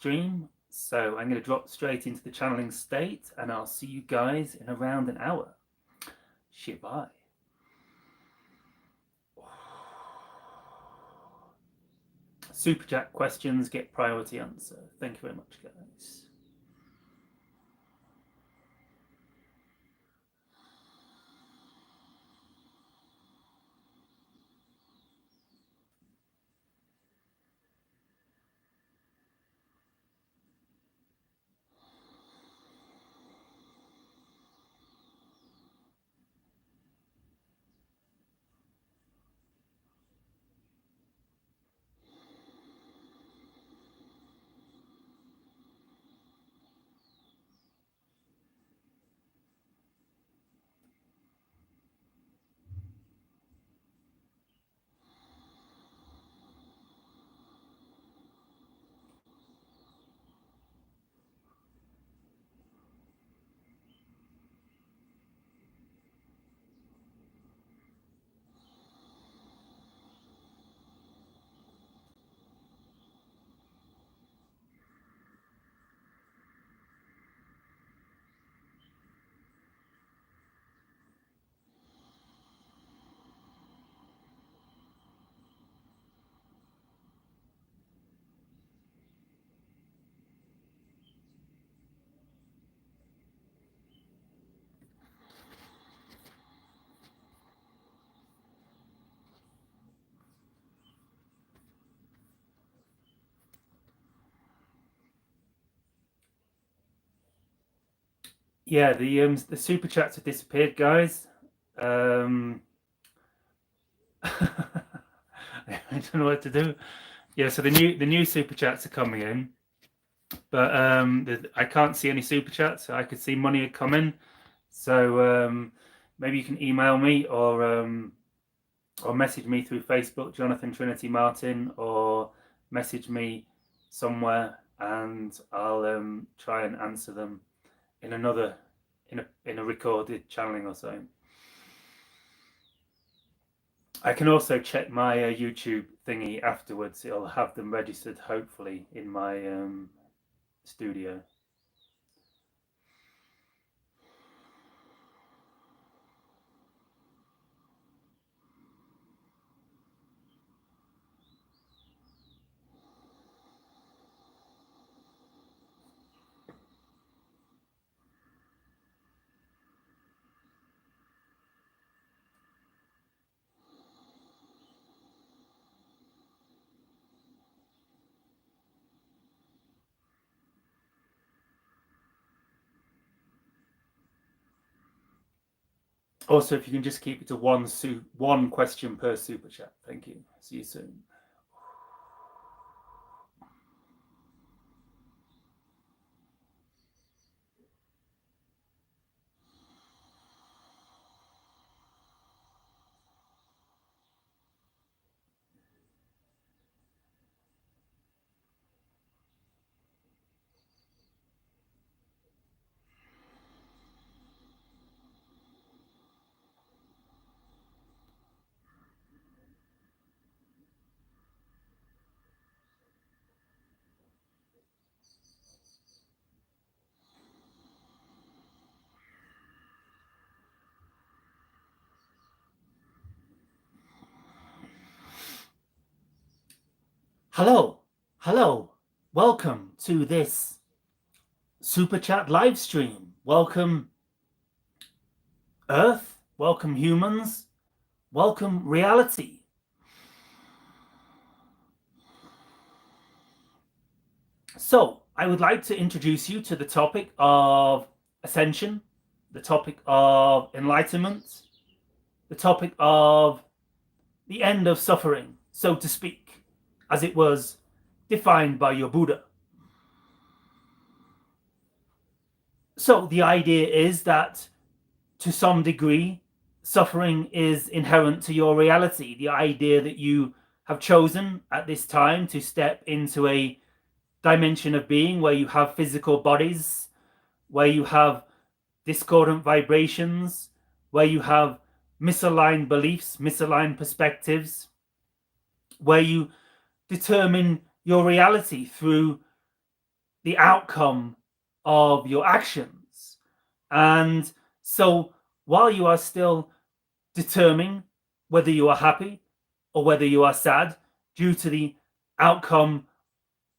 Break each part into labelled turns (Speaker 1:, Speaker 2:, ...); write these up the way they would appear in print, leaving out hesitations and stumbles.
Speaker 1: stream. So I'm going to drop straight into the channeling state, and I'll see you guys in around an hour. Shibai. Super chat questions get priority answer. Thank you very much, guys. Yeah, the super chats have disappeared, guys. I don't know what to do. Yeah, so the new super chats are coming in, but I can't see any super chats. I could see money had come in, so maybe you can email me or message me through Facebook, Jonathan Trinity Martin, or message me somewhere, and I'll try and answer them in a recorded channeling or something. I can also check my YouTube thingy afterwards. It'll have them registered, hopefully, in my studio. Also, if you can just keep it to one question per super chat. Thank you. See you soon. Hello. Welcome to this super chat live stream. Welcome, Earth. Welcome, humans. Welcome, reality. So, I would like to introduce you to the topic of ascension, the topic of enlightenment, the topic of the end of suffering, so to speak, as it was defined by your Buddha. So, the idea is that to some degree, suffering is inherent to your reality. The idea that you have chosen at this time to step into a dimension of being where you have physical bodies, where you have discordant vibrations, where you have misaligned beliefs, misaligned perspectives, where you determine your reality through the outcome of your actions. And so while you are still determining whether you are happy or whether you are sad due to the outcome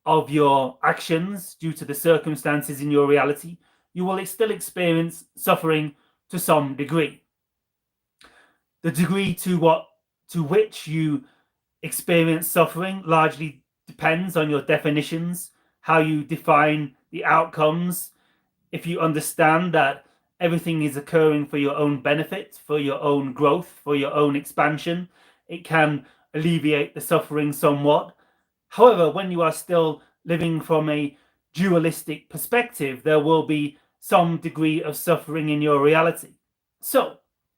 Speaker 1: of your actions, due to the circumstances in your reality, you will still experience suffering to some degree. The degree to which you experience suffering largely depends on your definitions, how you define the outcomes. If you understand that everything is occurring for your own benefit, for your own growth, for your own expansion, it can alleviate the suffering somewhat. However, when you are still living from a dualistic perspective, there will be some degree of suffering in your reality. So,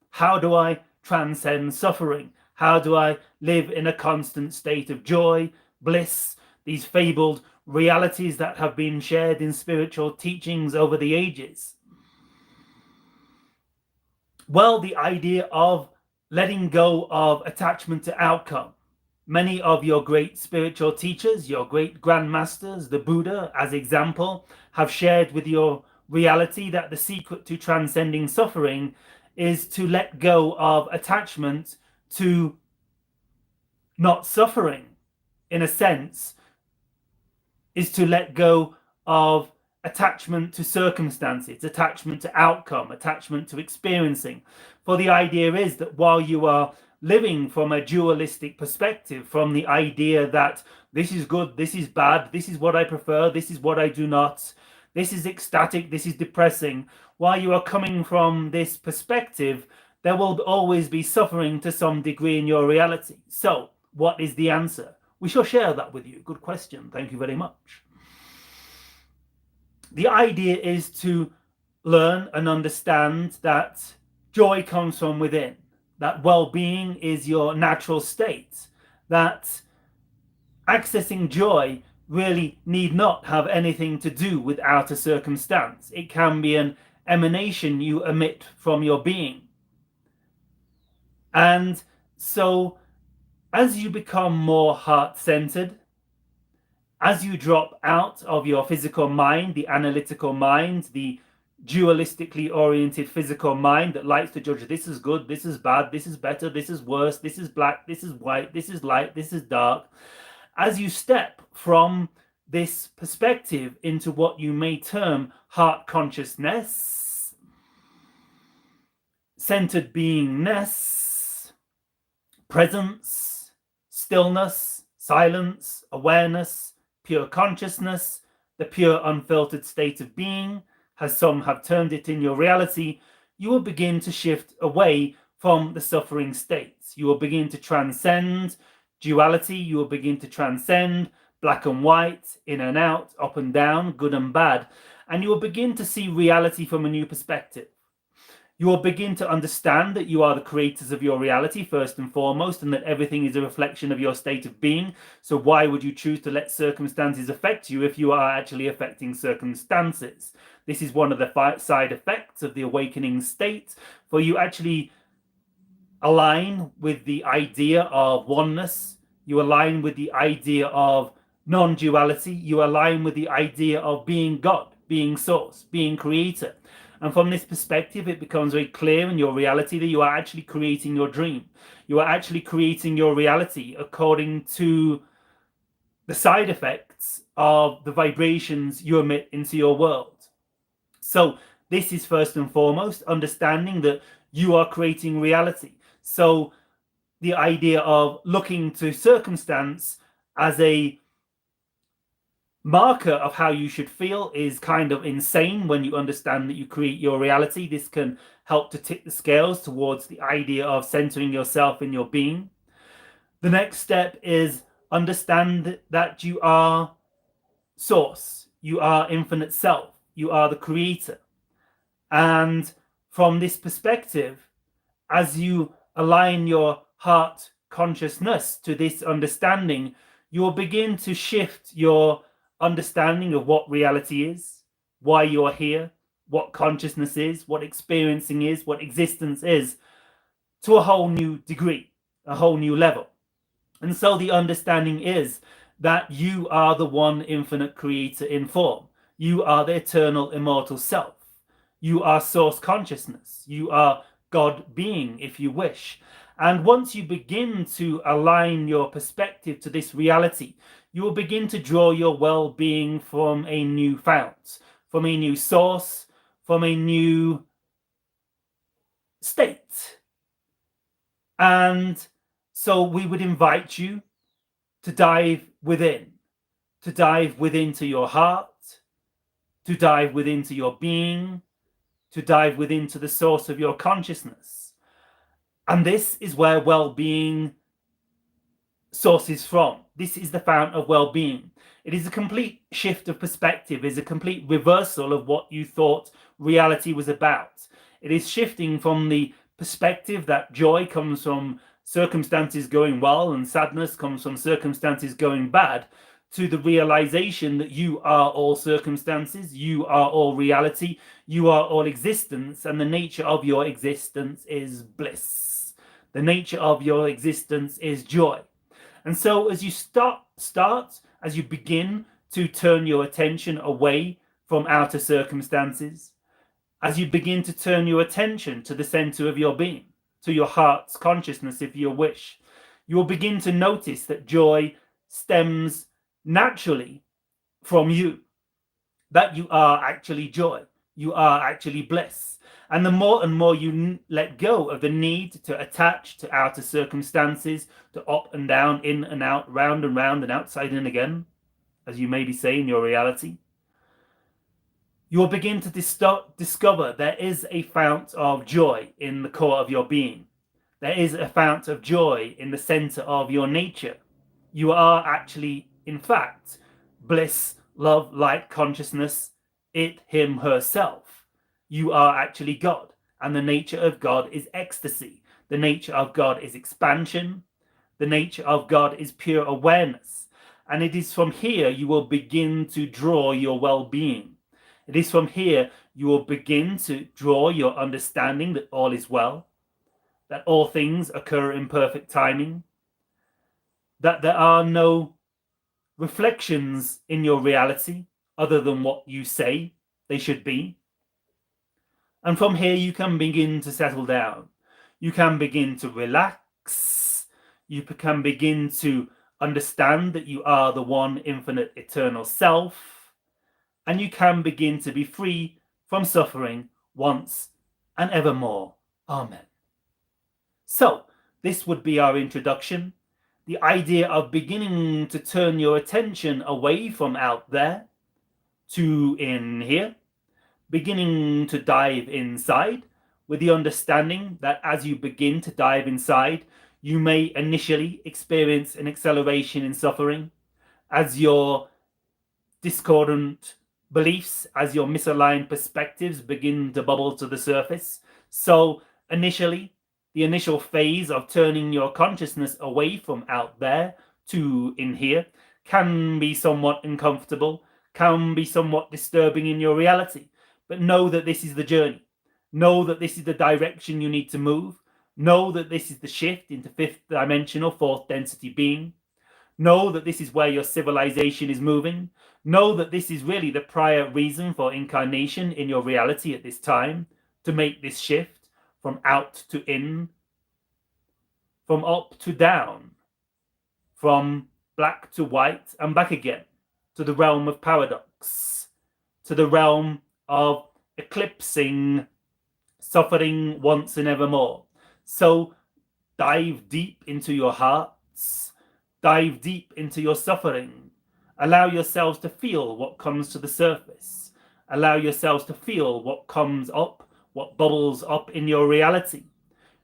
Speaker 1: how do I transcend suffering? How do I live in a constant state of joy, bliss, these fabled realities that have been shared in spiritual teachings over the ages? Well, the idea of letting go of attachment to outcome. Many of your great spiritual teachers, your great grandmasters, the Buddha as example, have shared with your reality that the secret to transcending suffering is to let go of attachment to not suffering. In a sense, is to let go of attachment to circumstances, attachment to outcome, attachment to experiencing. For the idea is that while you are living from a dualistic perspective, from the idea that this is good, this is bad, this is what I prefer, this is what I do not, this is ecstatic, this is depressing, while you are coming from this perspective, there will always be suffering to some degree in your reality. So, what is the answer? We shall share that with you. Good question. Thank you very much. The idea is to learn and understand that joy comes from within, that well-being is your natural state, that accessing joy really need not have anything to do with outer circumstance. It can be an emanation you emit from your being. And so as you become more heart-centered, as you drop out of your physical mind, the analytical mind, the dualistically oriented physical mind that likes to judge this is good, this is bad, this is better, this is worse, this is black, this is white, this is light, this is dark, as you step from this perspective into what you may term heart consciousness, centered beingness, presence, stillness, silence, awareness, pure consciousness, the pure unfiltered state of being, as some have termed it in your reality, you will begin to shift away from the suffering states. You will begin to transcend duality. You will begin to transcend black and white, in and out, up and down, good and bad. And you will begin to see reality from a new perspective. You will begin to understand that you are the creators of your reality first and foremost, and that everything is a reflection of your state of being. So why would you choose to let circumstances affect you if you are actually affecting circumstances? This is one of the side effects of the awakening state, for you actually align with the idea of oneness. You align with the idea of non-duality. You align with the idea of being God, being source, being creator. And from this perspective, it becomes very clear in your reality that you are actually creating your dream. You are actually creating your reality according to the side effects of the vibrations you emit into your world. So this is first and foremost understanding that you are creating reality. So the idea of looking to circumstance as a marker of how you should feel is kind of insane when you understand that you create your reality. This can help to tip the scales towards the idea of centering yourself in your being. The next step is understand that you are source, you are infinite self, you are the creator. And from this perspective, as you align your heart consciousness to this understanding, you will begin to shift your understanding of what reality is, why you are here, what consciousness is, what experiencing is, what existence is, to a whole new degree, a whole new level. And so the understanding is that you are the one infinite creator in form. You are the eternal, immortal self. You are source consciousness. You are God being, if you wish. And once you begin to align your perspective to this reality, you will begin to draw your well-being from a new fount, from a new source, from a new state. And so we would invite you to dive within, to dive within to your heart, to dive within to your being, to dive within to the source of your consciousness. And this is where well-being sources from. This is the fount of well-being. It is a complete shift of perspective. It is a complete reversal of what you thought reality was about. It is shifting from the perspective that joy comes from circumstances going well and sadness comes from circumstances going bad, to the realization that you are all circumstances, you are all reality, you are all existence, and the nature of your existence is bliss. The nature of your existence is joy. And so as you as you begin to turn your attention away from outer circumstances, as you begin to turn your attention to the center of your being, to your heart's consciousness, if you wish, you will begin to notice that joy stems naturally from you, that you are actually joy, you are actually bliss. And the more and more you let go of the need to attach to outer circumstances, to up and down, in and out, round and round, and outside and again, as you maybe say in your reality, you will begin to discover there is a fount of joy in the core of your being. There is a fount of joy in the center of your nature. You are actually, in fact, bliss, love, light, consciousness, it, him, herself. You are actually God, and the nature of God is ecstasy. The nature of God is expansion. The nature of God is pure awareness. And it is from here you will begin to draw your well-being. It is from here you will begin to draw your understanding that all is well, that all things occur in perfect timing, that there are no reflections in your reality other than what you say they should be. And from here you can begin to settle down. You can begin to relax. You can begin to understand that you are the one infinite eternal self. And you can begin to be free from suffering once and evermore. Amen. So, this would be our introduction. The idea of beginning to turn your attention away from out there to in here, beginning to dive inside, with the understanding that as you begin to dive inside, you may initially experience an acceleration in suffering as your discordant beliefs, as your misaligned perspectives begin to bubble to the surface. So initially, the initial phase of turning your consciousness away from out there to in here can be somewhat uncomfortable, can be somewhat disturbing in your reality. But know that this is the journey. Know that this is the direction you need to move. Know that this is the shift into fifth dimensional, fourth density being. Know that this is where your civilization is moving. Know that this is really the prior reason for incarnation in your reality at this time, to make this shift from out to in, from up to down, from black to white and back again, to the realm of paradox, to the realm of eclipsing suffering once and evermore. So dive deep into your hearts, dive deep into your suffering. Allow yourselves to feel what comes to the surface. Allow yourselves to feel what comes up, what bubbles up in your reality.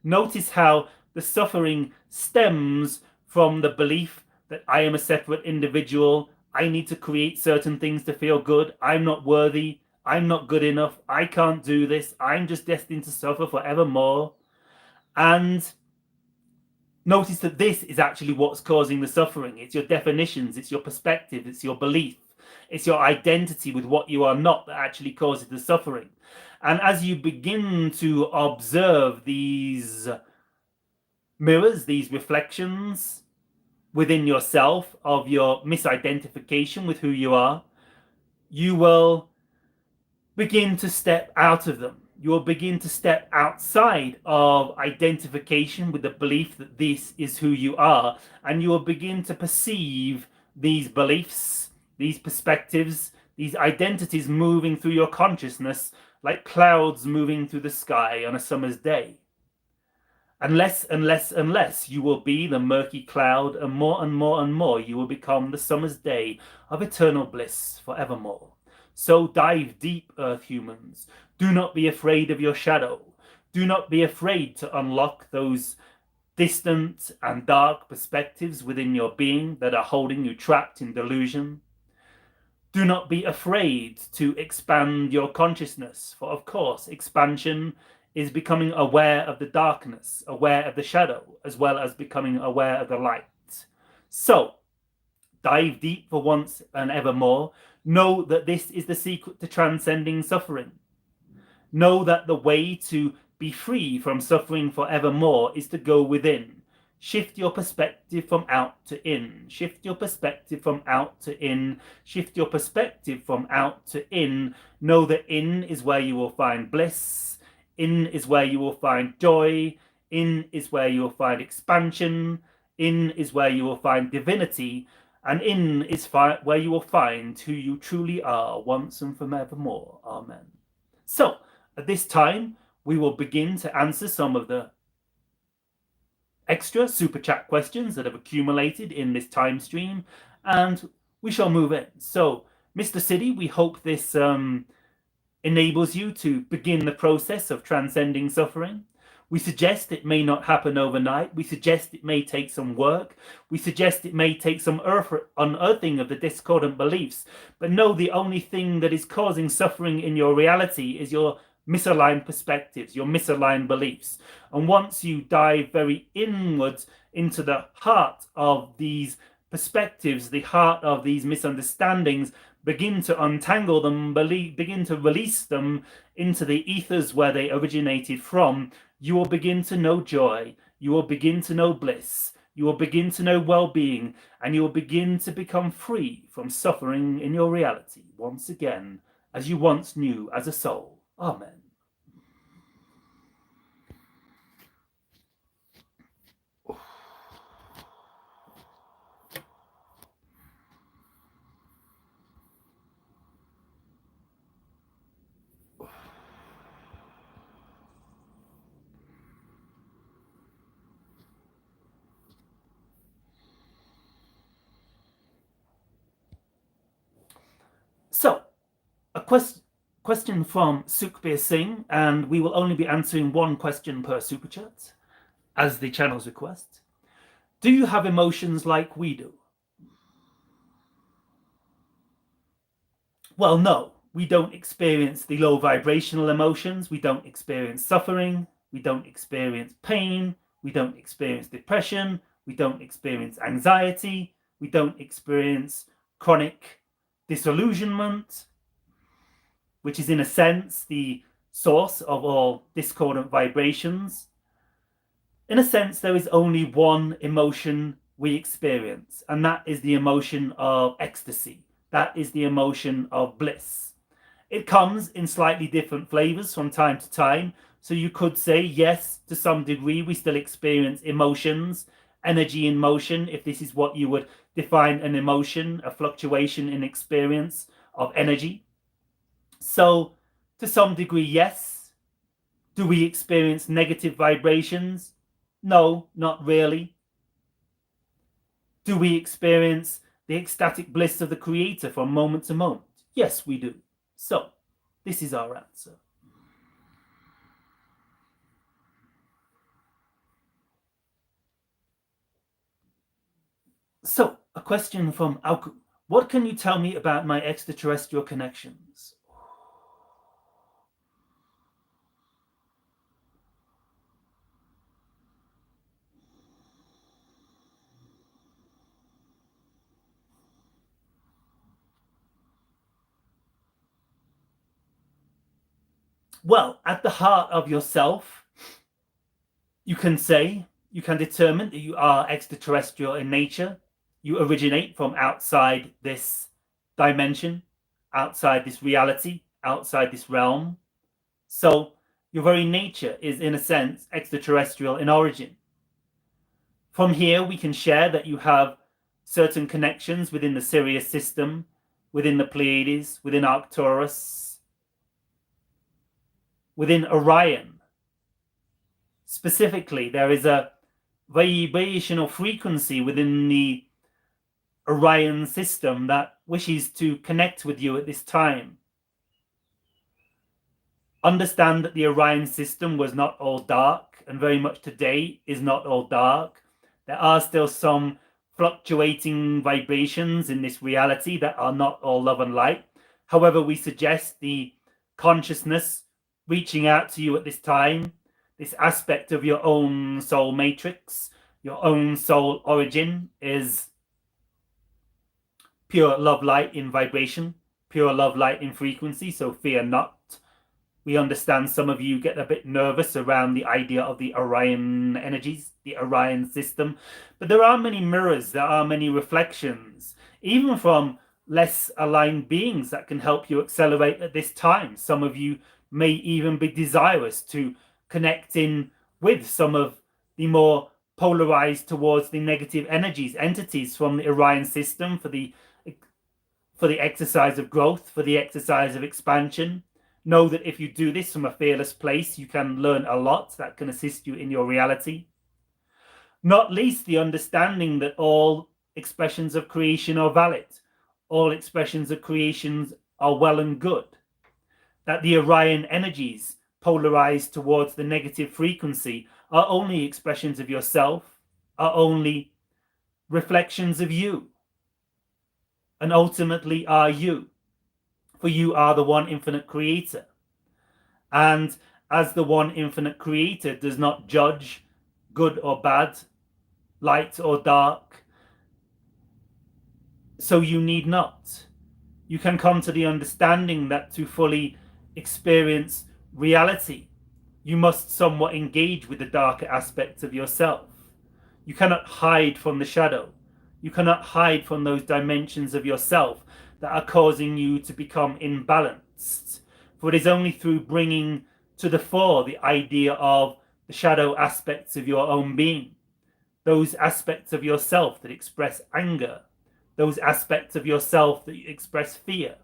Speaker 1: Notice how the suffering stems from the belief that I am a separate individual. I need to create certain things to feel good. I'm not worthy. I'm not good enough. I can't do this. I'm just destined to suffer forevermore. And notice that this is actually what's causing the suffering. It's your definitions, it's your perspective, it's your belief, it's your identity with what you are not that actually causes the suffering. And as you begin to observe these mirrors, these reflections within yourself of your misidentification with who you are, you will begin to step out of them. You will begin to step outside of identification with the belief that this is who you are, and you will begin to perceive these beliefs, these perspectives, these identities moving through your consciousness like clouds moving through the sky on a summer's day. Unless, unless you will be the murky cloud, and more and more and more you will become the summer's day of eternal bliss forevermore. So dive deep, Earth humans. Do not be afraid of your shadow. Do not be afraid to unlock those distant and dark perspectives within your being that are holding you trapped in delusion. Do not be afraid to expand your consciousness, for of course, expansion is becoming aware of the darkness, aware of the shadow, as well as becoming aware of the light. So, dive deep for once and evermore. Know that this is the secret to transcending suffering. Know that the way to be free from suffering forevermore is to go within. Shift your perspective from out to in. Shift your perspective from out to in. Shift your perspective from out to in. Know that in is where you will find bliss. In is where you will find joy. In is where you will find expansion. In is where you will find divinity. And in is where you will find who you truly are once and forevermore. Amen. So, at this time, we will begin to answer some of the extra super chat questions that have accumulated in this time stream, and we shall move in. So, Mr. City, we hope this enables you to begin the process of transcending suffering. We suggest it may not happen overnight. We suggest it may take some work. We suggest it may take some unearthing of the discordant beliefs. But know the only thing that is causing suffering in your reality is your misaligned perspectives, your misaligned beliefs. And once you dive very inwards into the heart of these perspectives, the heart of these misunderstandings, begin to untangle them, begin to release them into the ethers where they originated from, you will begin to know joy, you will begin to know bliss, you will begin to know well-being, and you will begin to become free from suffering in your reality once again, as you once knew as a soul. Amen. So, a question from Sukhbir Singh, and we will only be answering one question per super chat, as the channel's request. Do you have emotions like we do? Well, no, we don't experience the low vibrational emotions. We don't experience suffering. We don't experience pain. We don't experience depression. We don't experience anxiety. We don't experience chronic disillusionment, which is in a sense the source of all discordant vibrations. In a sense, there is only one emotion we experience, and that is the emotion of ecstasy. That is the emotion of bliss. It comes in slightly different flavors from time to time. So you could say, yes, to some degree, we still experience emotions, energy in motion, if this is what you would define an emotion, a fluctuation in experience of energy. So to some degree, yes. Do we experience negative vibrations? No, not really. Do we experience the ecstatic bliss of the Creator from moment to moment? Yes, we do. So, this is our answer. So, a question from Auku. What can you tell me about my extraterrestrial connections? Well, at the heart of yourself, you can determine that you are extraterrestrial in nature. You originate from outside this dimension. outside this reality, outside this realm. So your very nature is, in a sense, extraterrestrial in origin. From here, we can share that you have certain connections within the Sirius system, within the Pleiades, within Arcturus, within Orion. Specifically, there is a vibrational frequency within the Orion system that wishes to connect with you at this time. Understand that the Orion system was not all dark, and very much today is not all dark. There are still some fluctuating vibrations in this reality that are not all love and light. However, we suggest the consciousness reaching out to you at this time, this aspect of your own soul matrix, your own soul origin, is pure love light in vibration, pure love light in frequency. So fear not. We understand some of you get a bit nervous around the idea of the Orion energies, the Orion system, but there are many mirrors, there are many reflections, even from less aligned beings that can help you accelerate at this time. Some of you may even be desirous to connect in with some of the more polarized towards the negative energies, entities from the Orion system for the exercise of growth, for the exercise of expansion. Know that if you do this from a fearless place, you can learn a lot that can assist you in your reality. Not least the understanding that all expressions of creation are valid. All expressions of creations are well and good. That the Orion energies polarized towards the negative frequency are only expressions of yourself, are only reflections of you, and ultimately are you. For you are the one infinite creator. And as the one infinite creator does not judge good or bad, light or dark, so you need not. You can come to the understanding that to fully experience reality, you must somewhat engage with the darker aspects of yourself. You cannot hide from the shadow. You cannot hide from those dimensions of yourself that are causing you to become imbalanced. For it is only through bringing to the fore the idea of the shadow aspects of your own being, those aspects of yourself that express anger, those aspects of yourself that express fear,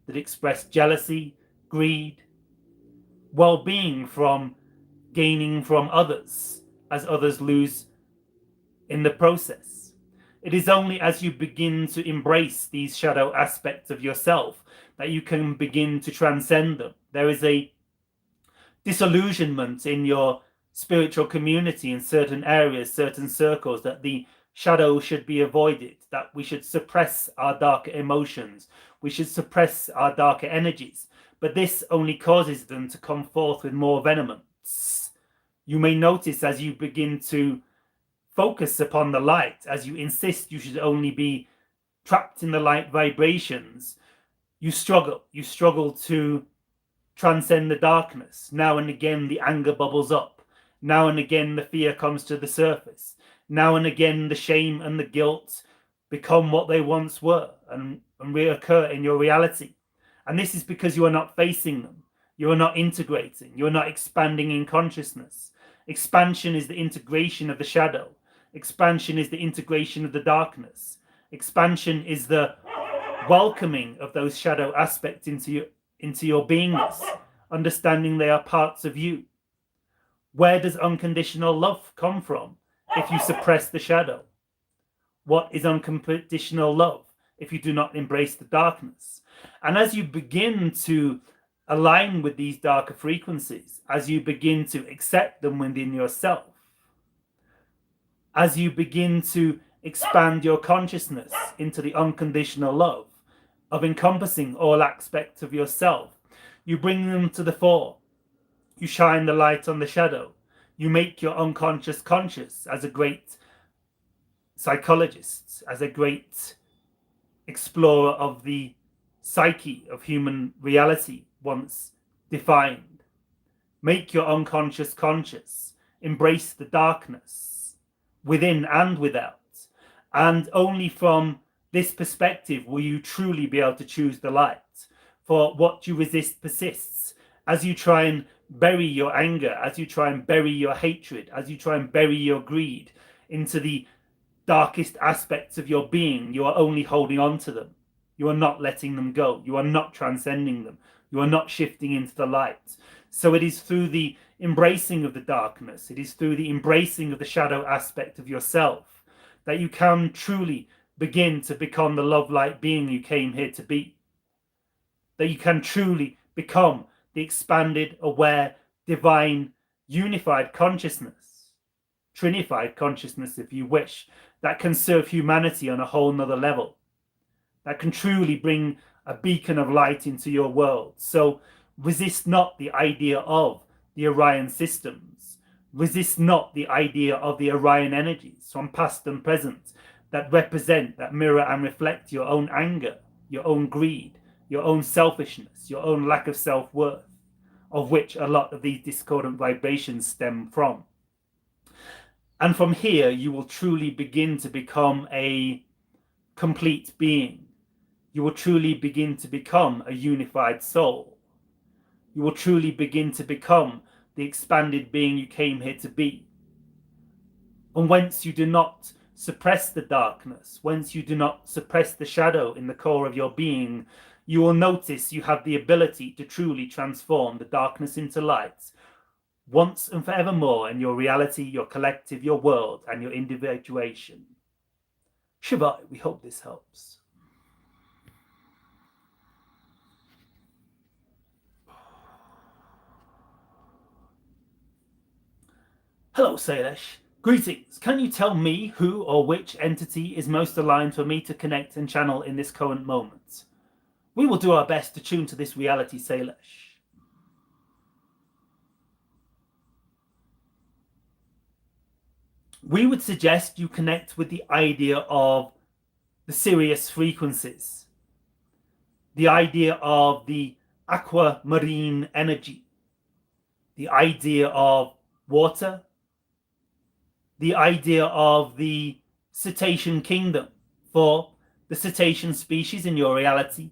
Speaker 1: that express jealousy, greed, well-being from gaining from others as others lose in the process. It is only as you begin to embrace these shadow aspects of yourself that you can begin to transcend them. There is a disillusionment in your spiritual community in certain areas, certain circles, that the shadow should be avoided, that we should suppress our darker emotions, we should suppress our darker energies. But this only causes them to come forth with more venomance. You may notice as you begin to focus upon the light, as you insist you should only be trapped in the light vibrations, you struggle to transcend the darkness. Now and again the anger bubbles up. Now and again the fear comes to the surface. Now and again the shame and the guilt become what they once were and reoccur in your reality. And this is because you are not facing them. You are not integrating. You are not expanding in consciousness. Expansion is the integration of the shadow. Expansion is the integration of the darkness. Expansion is the welcoming of those shadow aspects into your beingness, understanding they are parts of you. Where does unconditional love come from if you suppress the shadow? What is unconditional love if you do not embrace the darkness? And as you begin to align with these darker frequencies, as you begin to accept them within yourself, as you begin to expand your consciousness into the unconditional love of encompassing all aspects of yourself, you bring them to the fore. You shine the light on the shadow. You make your unconscious conscious, as a great psychologist, as a great explorer of the psyche of human reality once defined. Make your unconscious conscious. Embrace the darkness within and without. And only from this perspective will you truly be able to choose the light. for what you resist persists. As you try and bury your anger, as you try and bury your hatred, as you try and bury your greed into the darkest aspects of your being, you are only holding on to them. You are not letting them go. You are not transcending them. You are not shifting into the light. So it is through the embracing of the darkness, it is through the embracing of the shadow aspect of yourself that you can truly begin to become the love light being you came here to be. That you can truly become the expanded, aware, divine, unified consciousness, trinified consciousness if you wish, that can serve humanity on a whole nother level, that can truly bring a beacon of light into your world. So resist not the idea of the Orion systems. Resist not the idea of the Orion energies from past and present that represent, that mirror and reflect your own anger, your own greed, your own selfishness, your own lack of self-worth, of which a lot of these discordant vibrations stem from. And from here, you will truly begin to become a complete being. You will truly begin to become a unified soul. You will truly begin to become the expanded being you came here to be. And whence you do not suppress the darkness, whence you do not suppress the shadow in the core of your being, you will notice you have the ability to truly transform the darkness into light once and forevermore in your reality, your collective, your world, and your individuation. Shabbat, we hope this helps. Hello, Sailesh. Greetings. Can you tell me who or which entity is most aligned for me to connect and channel in this current moment? We will do our best to tune to this reality, Sailesh. We would suggest you connect with the idea of the Sirius frequencies, the idea of the aquamarine energy, the idea of water, the idea of the cetacean kingdom for the cetacean species in your reality,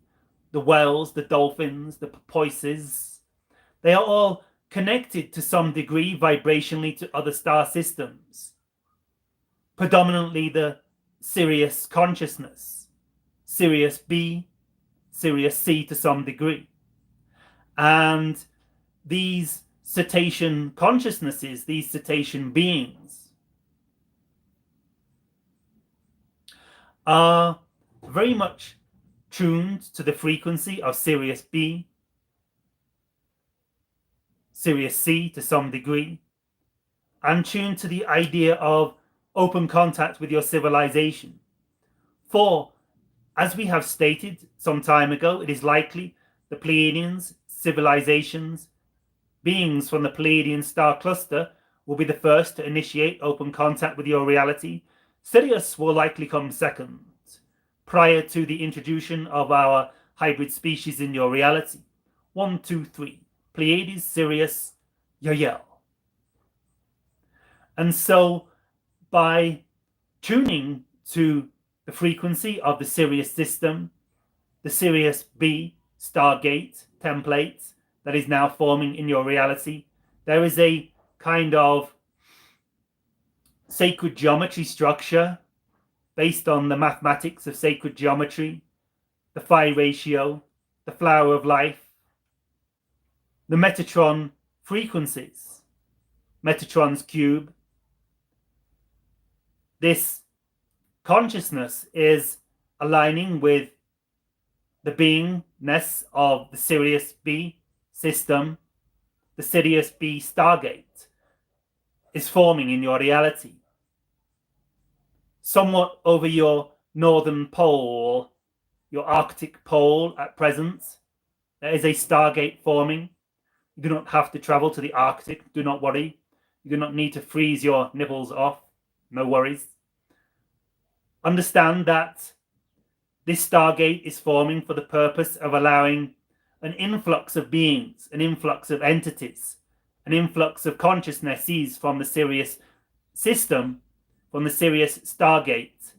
Speaker 1: the whales, the dolphins, the porpoises. They are all connected to some degree vibrationally to other star systems, predominantly the Sirius consciousness, Sirius B, Sirius C to some degree. And these cetacean consciousnesses, these cetacean beings, are very much tuned to the frequency of Sirius B, Sirius C to some degree, and tuned to the idea of open contact with your civilization. For, as we have stated some time ago, it is likely the Pleiadians, civilizations, beings from the Pleiadian star cluster will be the first to initiate open contact with your reality. Sirius will likely come second, prior to the introduction of our hybrid species in your reality. 1, 2, 3. Pleiades, Sirius, Yahyel. And so, by tuning to the frequency of the Sirius system, the Sirius B Stargate template that is now forming in your reality, there is a kind of sacred geometry structure based on the mathematics of sacred geometry, the phi ratio, the flower of life, the Metatron frequencies, Metatron's cube. This consciousness is aligning with the beingness of the Sirius B system. The Sirius B Stargate is forming in your reality. Somewhat over your northern pole, your Arctic pole at present, there is a Stargate forming. You do not have to travel to the Arctic, do not worry. You do not need to freeze your nipples off, no worries. Understand that this Stargate is forming for the purpose of allowing an influx of beings, an influx of entities, an influx of consciousnesses from the Sirius system, from the Sirius Stargate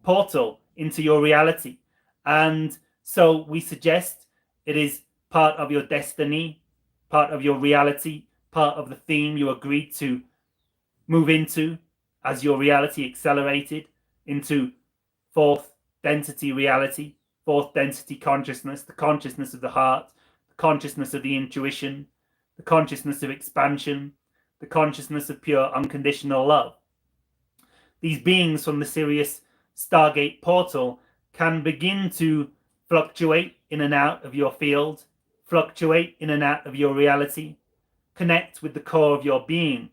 Speaker 1: portal into your reality. And so we suggest It is part of your destiny, part of your reality, part of the theme you agreed to move into as your reality accelerated into fourth density reality, fourth density consciousness, the consciousness of the heart, the consciousness of the intuition, the consciousness of expansion, the consciousness of pure unconditional love. These beings from the Sirius Stargate portal can begin to fluctuate in and out of your field, fluctuate in and out of your reality, connect with the core of your being,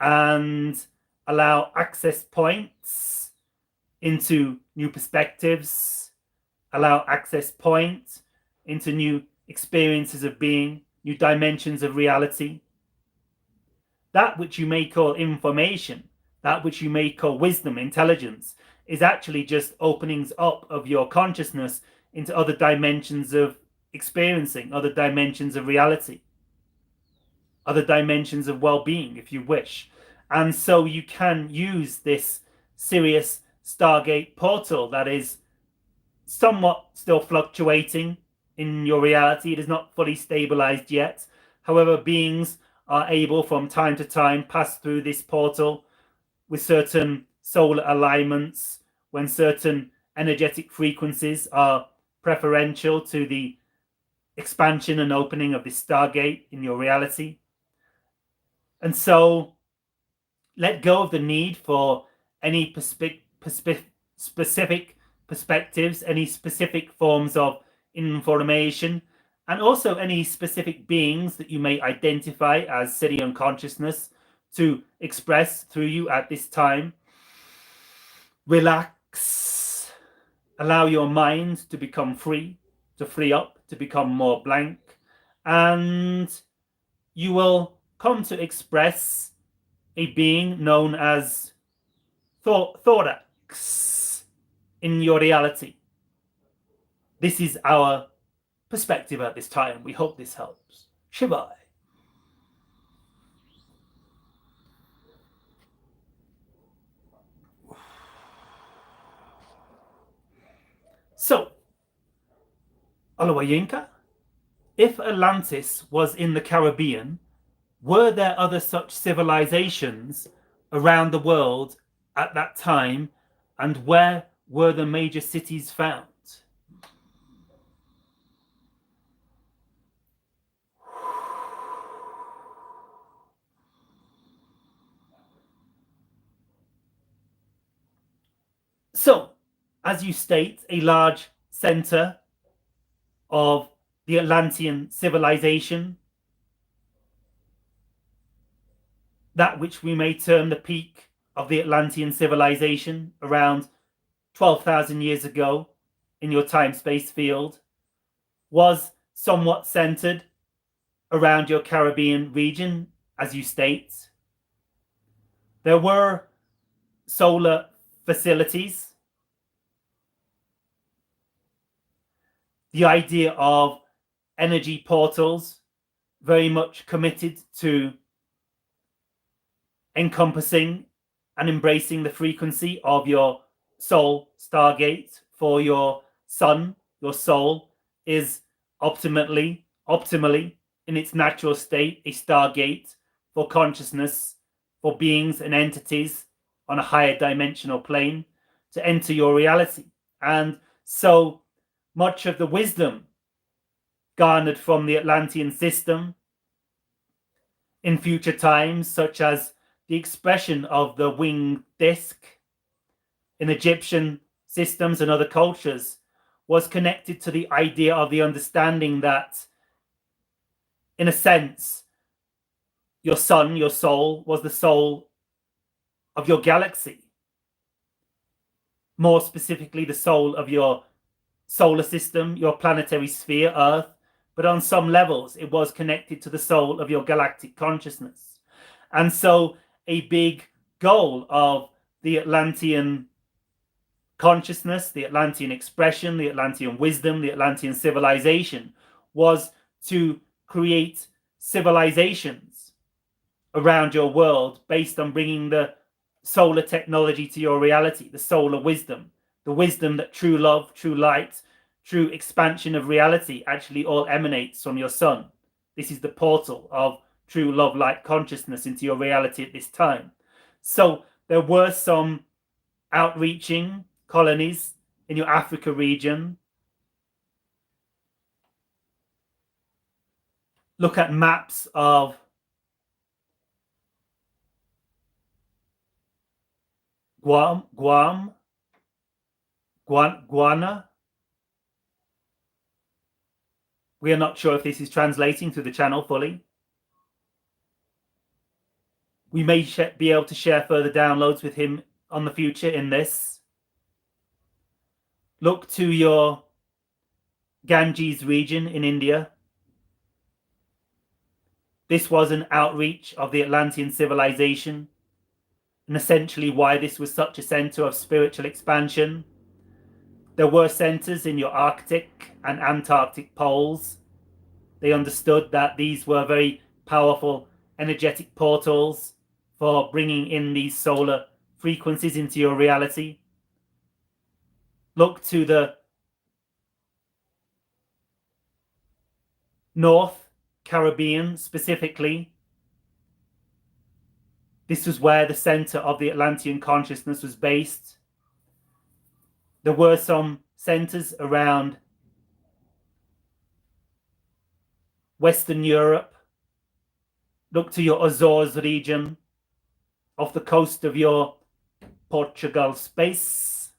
Speaker 1: and allow access points into new perspectives, allow access points into new experiences of being, new dimensions of reality. That which you may call information, that which you may call wisdom, intelligence, is actually just openings up of your consciousness into other dimensions of experiencing, other dimensions of reality, other dimensions of well-being, if you wish. And so you can use this Sirius Stargate portal that is somewhat still fluctuating in your reality. It is not fully stabilized yet. However, beings are able from time to time pass through this portal with certain solar alignments, when certain energetic frequencies are preferential to the expansion and opening of this Stargate in your reality. And so let go of the need for any specific perspectives, any specific forms of information, and also any specific beings that you may identify as city unconsciousness to express through you at this time. Relax. Allow your mind to become free, to free up, to become more blank, and you will come to express a being known as thorax in your reality. This is our perspective at this time. We hope this helps. Shibai. So, Alawayinka, if Atlantis was in the Caribbean, were there other such civilizations around the world at that time, and where were the major cities found? So, as you state, a large center of the Atlantean civilization, that which we may term the peak of the Atlantean civilization around 12,000 years ago in your time-space field, was somewhat centered around your Caribbean region, as you state. There were solar facilities. The idea of energy portals, very much committed to encompassing and embracing the frequency of your soul stargate for your sun. Your soul is optimally in its natural state a stargate for consciousness, for beings and entities on a higher dimensional plane to enter your reality. And so much of the wisdom garnered from the Atlantean system in future times, such as the expression of the winged disc in Egyptian systems and other cultures, was connected to the idea of the understanding that, in a sense, your sun, your soul, was the soul of your galaxy. More specifically, the soul of your solar system, your planetary sphere, Earth, but on some levels, it was connected to the soul of your galactic consciousness. And so a big goal of the Atlantean consciousness, the Atlantean expression, the Atlantean wisdom, the Atlantean civilization was to create civilizations around your world based on bringing the solar technology to your reality, the solar wisdom, the wisdom that true love, true light, true expansion of reality actually all emanates from your sun. This is the portal of true love, light consciousness into your reality at this time. So there were some outreaching colonies in your Africa region. Look at maps of Guana. We are not sure if this is translating through the channel fully. We may be able to share further downloads with him on the future in this. Look to your Ganges region in India. This was an outreach of the Atlantean civilization, and essentially why this was such a center of spiritual expansion. There were centers in your Arctic and Antarctic poles. They understood that these were very powerful energetic portals for bringing in these solar frequencies into your reality. Look to the North Caribbean specifically. This was where the center of the Atlantean consciousness was based. There were some centers around Western Europe. Look to your Azores region off the coast of your Portugal space.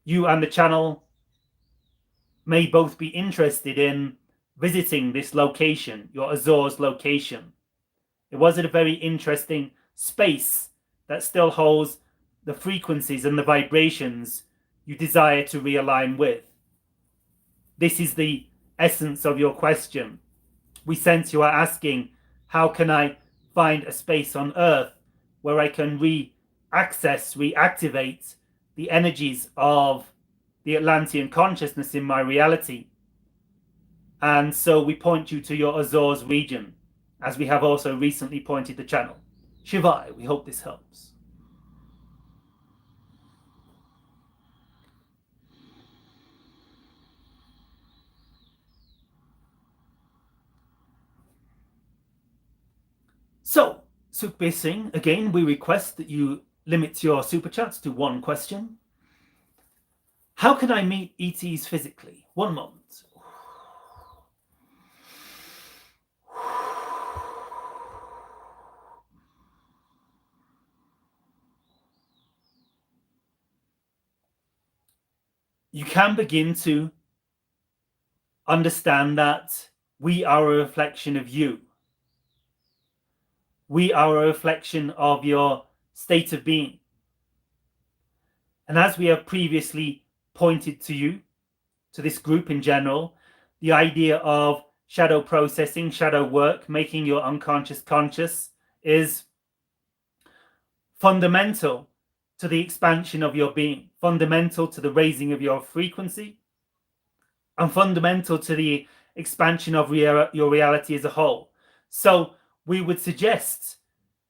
Speaker 1: You and the channel may both be interested in visiting this location, your Azores location. It was a very interesting space that still holds the frequencies and the vibrations you desire to realign with. This is the essence of your question. We sense you are asking, how can I find a space on Earth where I can reactivate the energies of the Atlantean consciousness in my reality? And so we point you to your Azores region, as we have also recently pointed the channel. Shivai, we hope this helps. So, Sukhbir Singh, again, we request that you limit your super chats to one question. How can I meet ETs physically? One moment. You can begin to understand that we are a reflection of you. We are a reflection of your state of being. And as we have previously pointed to you, to this group in general, the idea of shadow processing, shadow work, making your unconscious conscious is fundamental to the expansion of your being, fundamental to the raising of your frequency, and fundamental to the expansion of your reality as a whole. So we would suggest,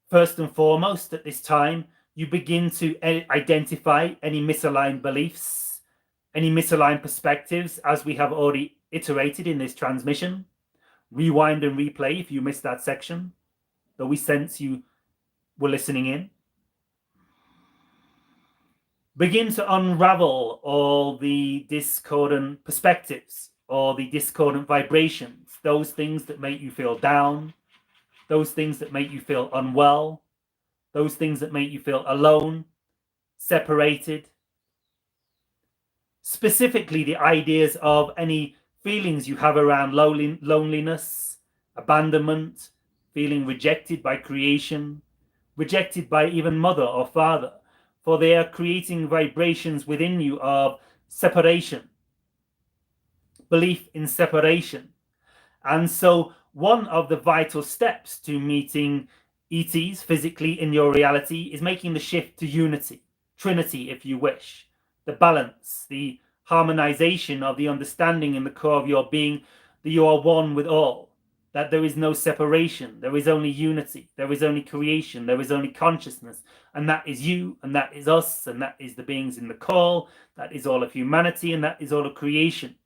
Speaker 1: first and foremost, at this time, you begin to identify any misaligned beliefs, any misaligned perspectives, as we have already iterated in this transmission. Rewind and replay if you missed that section, though we sense you were listening in. Begin to unravel all the discordant perspectives or the discordant vibrations, those things that make you feel down, those things that make you feel unwell, those things that make you feel alone, separated. Specifically, the ideas of any feelings you have around loneliness, abandonment, feeling rejected by creation, rejected by even mother or father, for they are creating vibrations within you of separation, belief in separation. And so one of the vital steps to meeting ETs physically in your reality is making the shift to unity, trinity if you wish, the balance, the harmonization of the understanding in the core of your being that you are one with all, that there is no separation, there is only unity, there is only creation, there is only consciousness, and that is you, and that is us, and that is the beings in the call, that is all of humanity, and that is all of creation.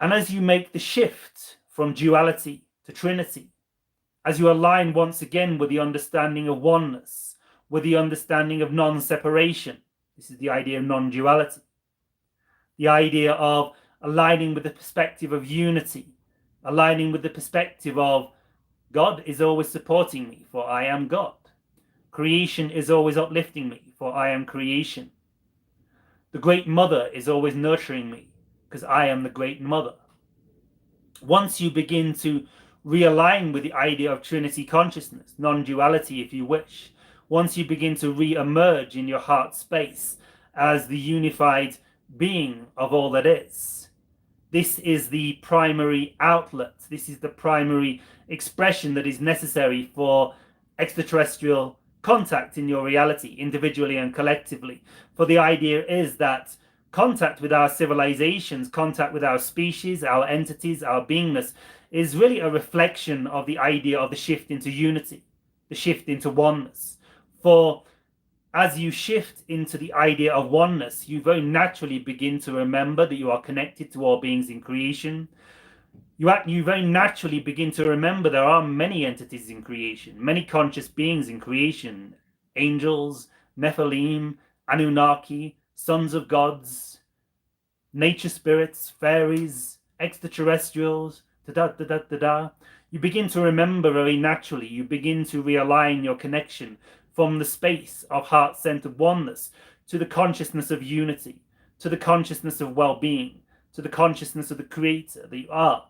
Speaker 1: And as you make the shift from duality to trinity, as you align once again with the understanding of oneness, with the understanding of non-separation, this is the idea of non-duality, the idea of aligning with the perspective of unity, aligning with the perspective of God is always supporting me, for I am God. Creation is always uplifting me, for I am creation. The Great Mother is always nurturing me, because I am the Great Mother. Once you begin to realign with the idea of Trinity consciousness, non-duality if you wish, once you begin to re-emerge in your heart space as the unified being of all that is, this is the primary outlet, this is the primary expression that is necessary for extraterrestrial contact in your reality, individually and collectively. For the idea is that contact with our civilizations, contact with our species, our entities, our beingness, is really a reflection of the idea of the shift into unity, the shift into oneness. For as you shift into the idea of oneness, you very naturally begin to remember that you are connected to all beings in creation. You very naturally begin to remember there are many entities in creation, many conscious beings in creation, angels, Nephilim, Anunnaki, sons of gods, nature spirits, fairies, extraterrestrials, You begin to remember very naturally, you begin to realign your connection from the space of heart-centered oneness to the consciousness of unity, to the consciousness of well-being, to the consciousness of the creator that you are.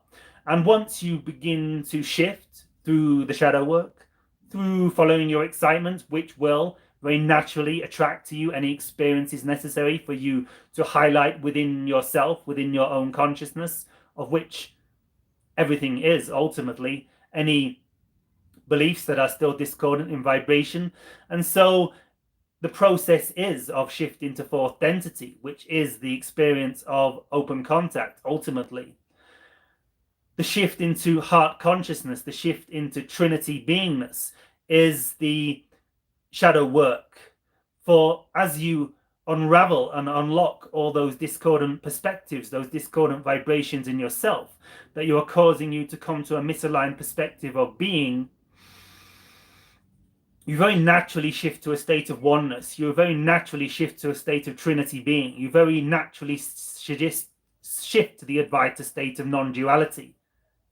Speaker 1: And once you begin to shift through the shadow work, through following your excitement, which will very naturally attract to you any experiences necessary for you to highlight within yourself, within your own consciousness, of which everything is ultimately, any beliefs that are still discordant in vibration. And so the process is of shifting to fourth density, which is the experience of open contact, ultimately. The shift into heart consciousness, the shift into Trinity beingness, is the shadow work. For as you unravel and unlock all those discordant perspectives, those discordant vibrations in yourself that you are causing you to come to a misaligned perspective of being, you very naturally shift to a state of oneness. You very naturally shift to a state of Trinity being. You very naturally shift to the Advaita state of non-duality,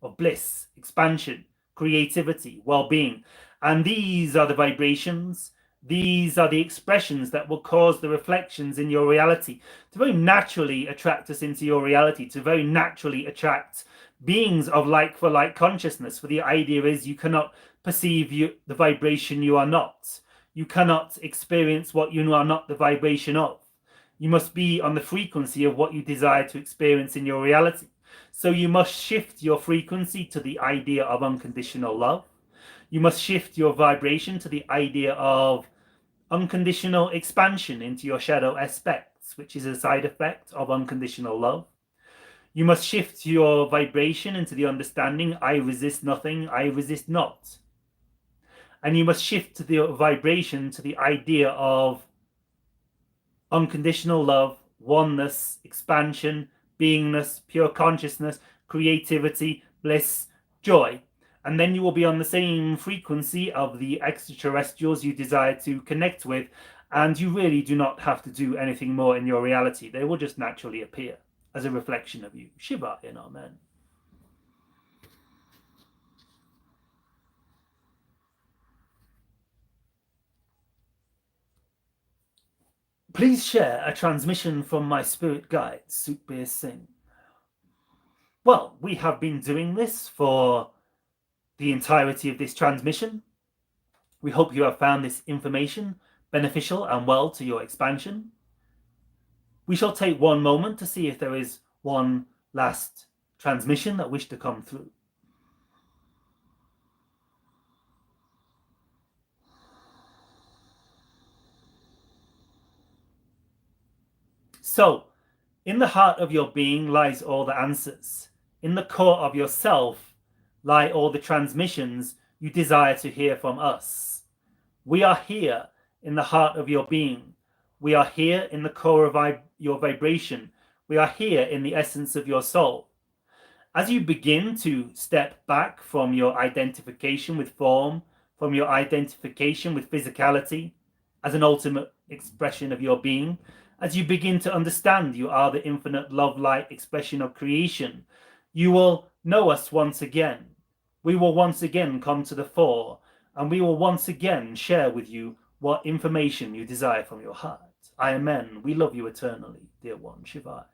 Speaker 1: of bliss, expansion, creativity, well-being. And these are the vibrations, these are the expressions that will cause the reflections in your reality to very naturally attract us into your reality, to very naturally attract beings of like for like consciousness. For the idea is you cannot perceive the vibration you are not. You cannot experience what you are not the vibration of. You must be on the frequency of what you desire to experience in your reality. So you must shift your frequency to the idea of unconditional love. You must shift your vibration to the idea of unconditional expansion into your shadow aspects, which is a side effect of unconditional love. You must shift your vibration into the understanding, I resist nothing, I resist not. And you must shift the vibration to the idea of unconditional love, oneness, expansion, beingness, pure consciousness, creativity, bliss, joy. And then you will be on the same frequency of the extraterrestrials you desire to connect with, and you really do not have to do anything more in your reality. They will just naturally appear as a reflection of you. Shiva in Amen. Please share a transmission from my spirit guide, Sukhbir Singh. Well, we have been doing this for the entirety of this transmission. We hope you have found this information beneficial and well to your expansion. We shall take one moment to see if there is one last transmission that wished to come through. So, in the heart of your being lies all the answers. In the core of yourself lie all the transmissions you desire to hear from us. We are here in the heart of your being. We are here in the core of your vibration. We are here in the essence of your soul. As you begin to step back from your identification with form, from your identification with physicality, as an ultimate expression of your being, as you begin to understand you are the infinite love light expression of creation, you will know us once again. We will once again come to the fore, and we will once again share with you what information you desire from your heart. Amen. We love you eternally, dear one. Shivai.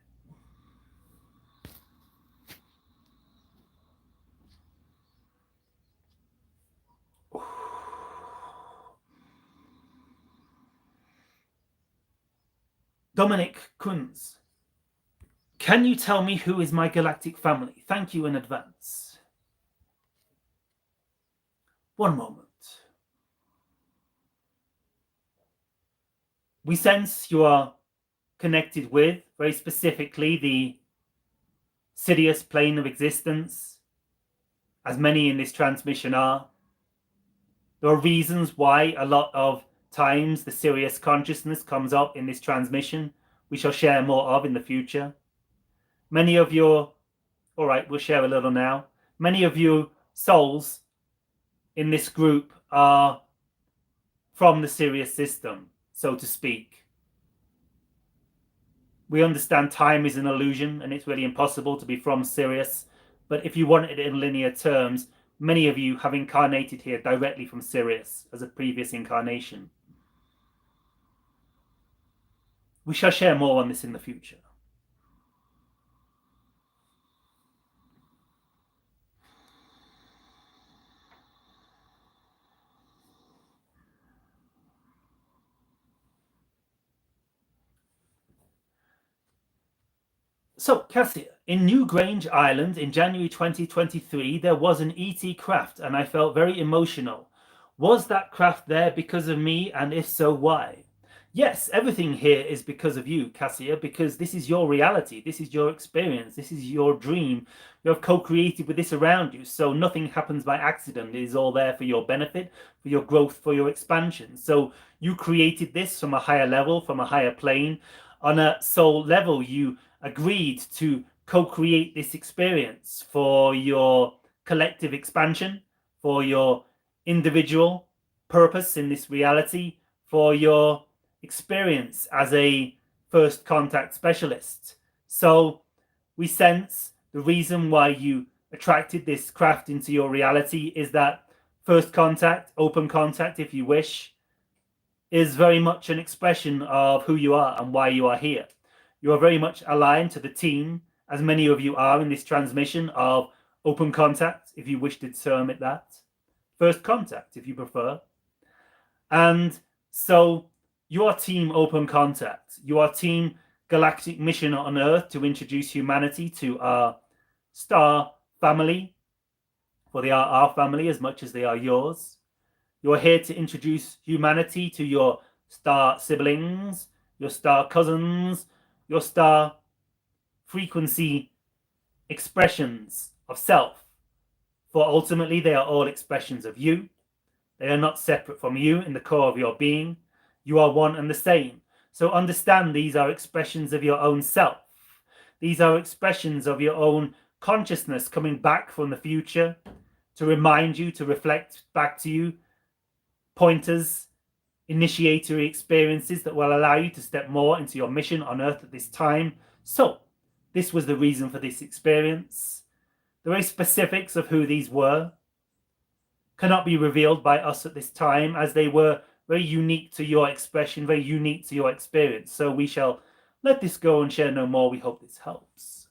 Speaker 1: Dominic Kunz. Can you tell me who is my galactic family? Thank you in advance. One moment. We sense you are connected with, very specifically, the Sirius plane of existence, as many in this transmission are. There are reasons why a lot of times the Sirius consciousness comes up in this transmission. We shall share more of in the future. Many of your, all right, we'll share a little now. Many of you souls in this group are from the Sirius system, so to speak. We understand time is an illusion and it's really impossible to be from Sirius. But if you want it in linear terms, many of you have incarnated here directly from Sirius as a previous incarnation. We shall share more on this in the future. So, Cassia, in Newgrange Island in January 2023, there was an ET craft and I felt very emotional. Was that craft there because of me, and if so, why? Yes, everything here is because of you, Cassia, because this is your reality, this is your experience, this is your dream. You have co-created with this around you, so nothing happens by accident. It is all there for your benefit, for your growth, for your expansion. So you created this from a higher level, from a higher plane. On a soul level, you agreed to co-create this experience for your collective expansion, for your individual purpose in this reality, for your experience as a first contact specialist. So we sense the reason why you attracted this craft into your reality is that first contact, open contact if you wish, is very much an expression of who you are and why you are here. You are very much aligned to the team, as many of you are in this transmission of open contact, if you wish to term it that. First contact, if you prefer. And so you are team open contact. You are team galactic mission on Earth to introduce humanity to our star family, for they are our family as much as they are yours. You're here to introduce humanity to your star siblings, your star cousins, your star frequency expressions of self. For ultimately, they are all expressions of you. They are not separate from you in the core of your being. You are one and the same. So understand these are expressions of your own self. These are expressions of your own consciousness coming back from the future to remind you, to reflect back to you, pointers, initiatory experiences that will allow you to step more into your mission on Earth at this time. So, this was the reason for this experience. The very specifics of who these were cannot be revealed by us at this time, as they were very unique to your expression, very unique to your experience. So we shall let this go and share no more. We hope this helps.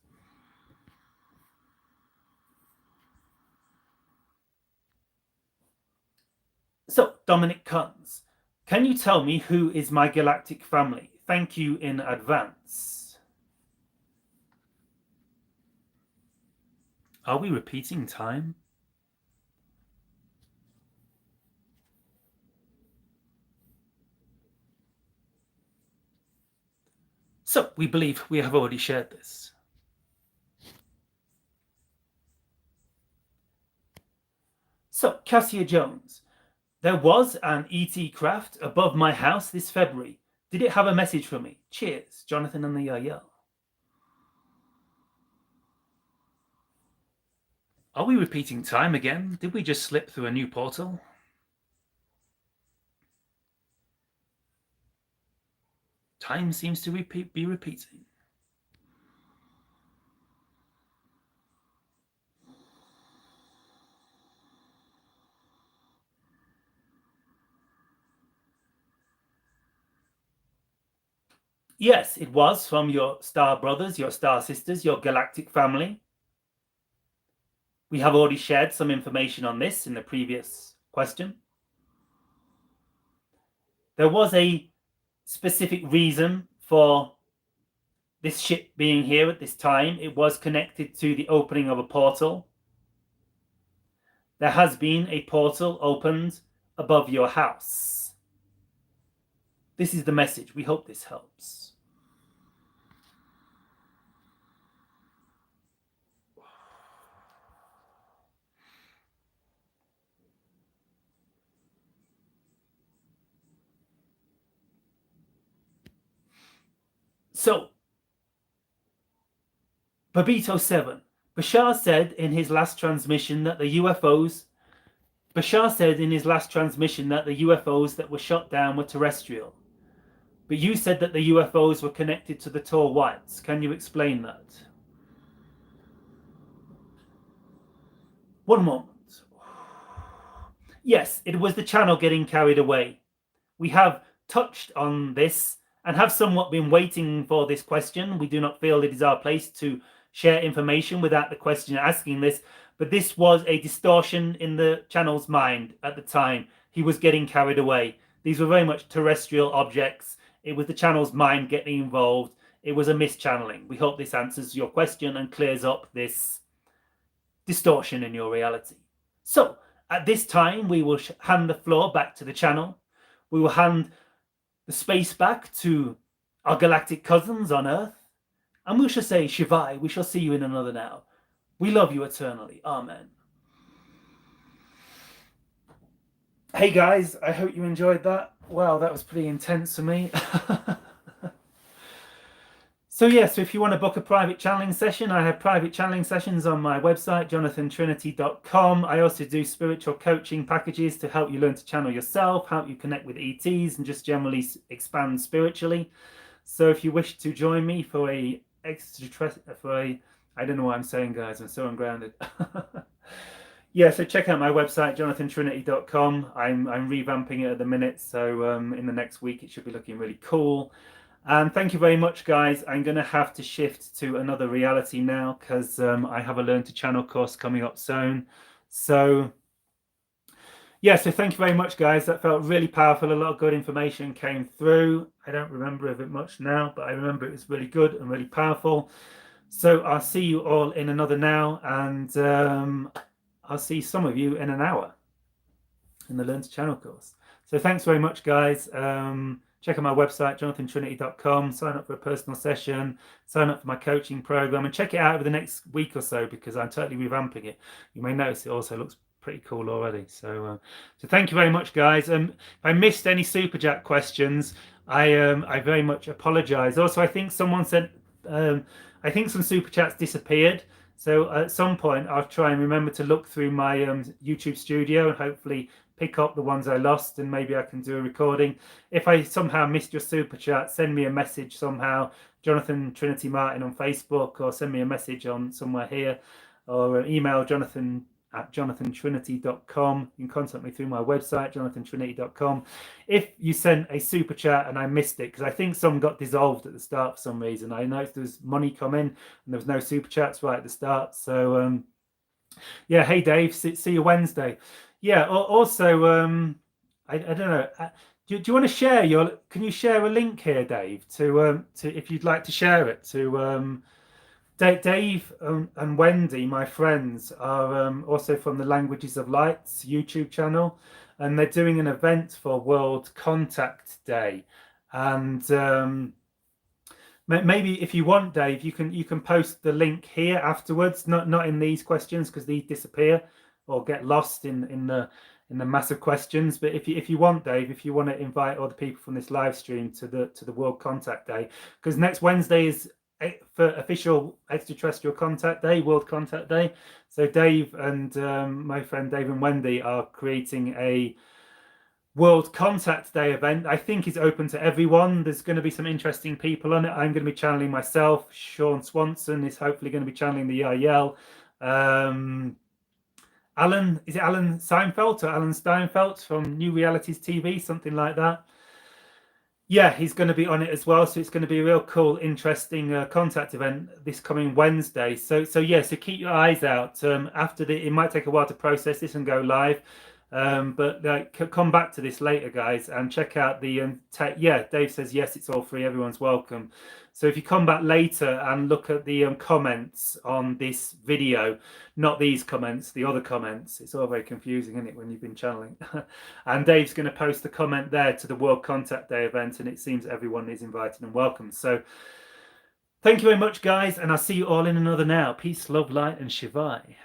Speaker 1: So, Dominic Kunz, can you tell me who is my galactic family? Thank you in advance. Are we repeating time? So, we believe we have already shared this. So, Cassia Jones, there was an ET craft above my house this February. Did it have a message for me? Cheers, Jonathan and the Yahyel. Are we repeating time again? Did we just slip through a new portal? Time seems to be repeating. Yes, it was from your star brothers, your star sisters, your galactic family. We have already shared some information on this in the previous question. There was a specific reason for this ship being here at this time. It was connected to the opening of a portal. There has been a portal opened above your house. This is the message. We hope this helps. So, Babito 7. Bashar said in his last transmission that the UFOs that were shot down were terrestrial. But you said that the UFOs were connected to the tall whites. Can you explain that? One moment. Yes, it was the channel getting carried away. We have touched on this and have somewhat been waiting for this question. We do not feel it is our place to share information without the questioner asking this, but this was a distortion in the channel's mind at the time. He was getting carried away. These were very much terrestrial objects. It was the channel's mind getting involved. It was a mischanneling. We hope this answers your question and clears up this distortion in your reality. So, at this time, we will hand the floor back to the channel. We will hand the space back to our galactic cousins on Earth. And we shall say, Shivai, we shall see you in another now. We love you eternally. Amen. Hey guys, I hope you enjoyed that. Wow, that was pretty intense for me. So if you want to book a private channeling session, I have private channeling sessions on my website, jonathantrinity.com. I also do spiritual coaching packages to help you learn to channel yourself, help you connect with ETs, and just generally expand spiritually. So if you wish to join me for I don't know what I'm saying, guys. I'm so ungrounded. So check out my website, jonathantrinity.com. I'm revamping it at the minute, so in the next week it should be looking really cool. And thank you very much, guys. I'm going to have to shift to another reality now because I have a Learn to Channel course coming up soon. So thank you very much, guys. That felt really powerful. A lot of good information came through. I don't remember of it much now, but I remember it was really good and really powerful. So I'll see you all in another now, and I'll see some of you in an hour in the Learn to Channel course. So thanks very much, guys. Check out my website, jonathantrinity.com. Sign up for a personal session. Sign up for my coaching program, and check it out over the next week or so because I'm totally revamping it. You may notice it also looks pretty cool already. So thank you very much, guys. If I missed any super chat questions, I very much apologize. Also, I think someone said I think some super chats disappeared. So at some point, I'll try and remember to look through my YouTube studio and hopefully pick up the ones I lost, and maybe I can do a recording. If I somehow missed your super chat, send me a message somehow, Jonathan Trinity Martin on Facebook, or send me a message on somewhere here, or email jonathan@jonathantrinity.com. You can contact me through my website, jonathantrinity.com. If you sent a super chat and I missed it, because I think some got dissolved at the start for some reason. I noticed there was money come in and there was no super chats right at the start. So hey Dave, see you Wednesday. Also I don't know, do you want to share can you share a link here, Dave, to if you'd like to share it to Dave and Wendy, my friends, are also from the Languages of Light's YouTube channel, and they're doing an event for World Contact Day. And maybe if you want, Dave, you can post the link here afterwards, not in these questions because these disappear. or get lost in the massive questions. But if you want, Dave, if you want to invite other people from this live stream to the World Contact Day, because next Wednesday is for official extraterrestrial contact day, World Contact Day. So Dave and my friend Dave and Wendy are creating a World Contact Day event. I think it's open to everyone. There's going to be some interesting people on it. I'm going to be channeling myself. Sean Swanson is hopefully going to be channeling the Yahyel. Alan, is it Alan Seinfeld or Alan Steinfeld from New Realities TV, something like that? Yeah, he's going to be on it as well. So it's going to be a real cool, interesting contact event this coming Wednesday. So keep your eyes out. After it might take a while to process this and go live. But come back to this later, guys, and check out the Dave says yes, it's all free, everyone's welcome. So if you come back later and look at the comments on this video, not these comments, the other comments, it's all very confusing, isn't it, when you've been channeling? And Dave's going to post the comment there to the World Contact Day event, and it seems everyone is invited and welcome. So thank you very much, guys, and I'll see you all in another now. Peace, love, light, and Shivai.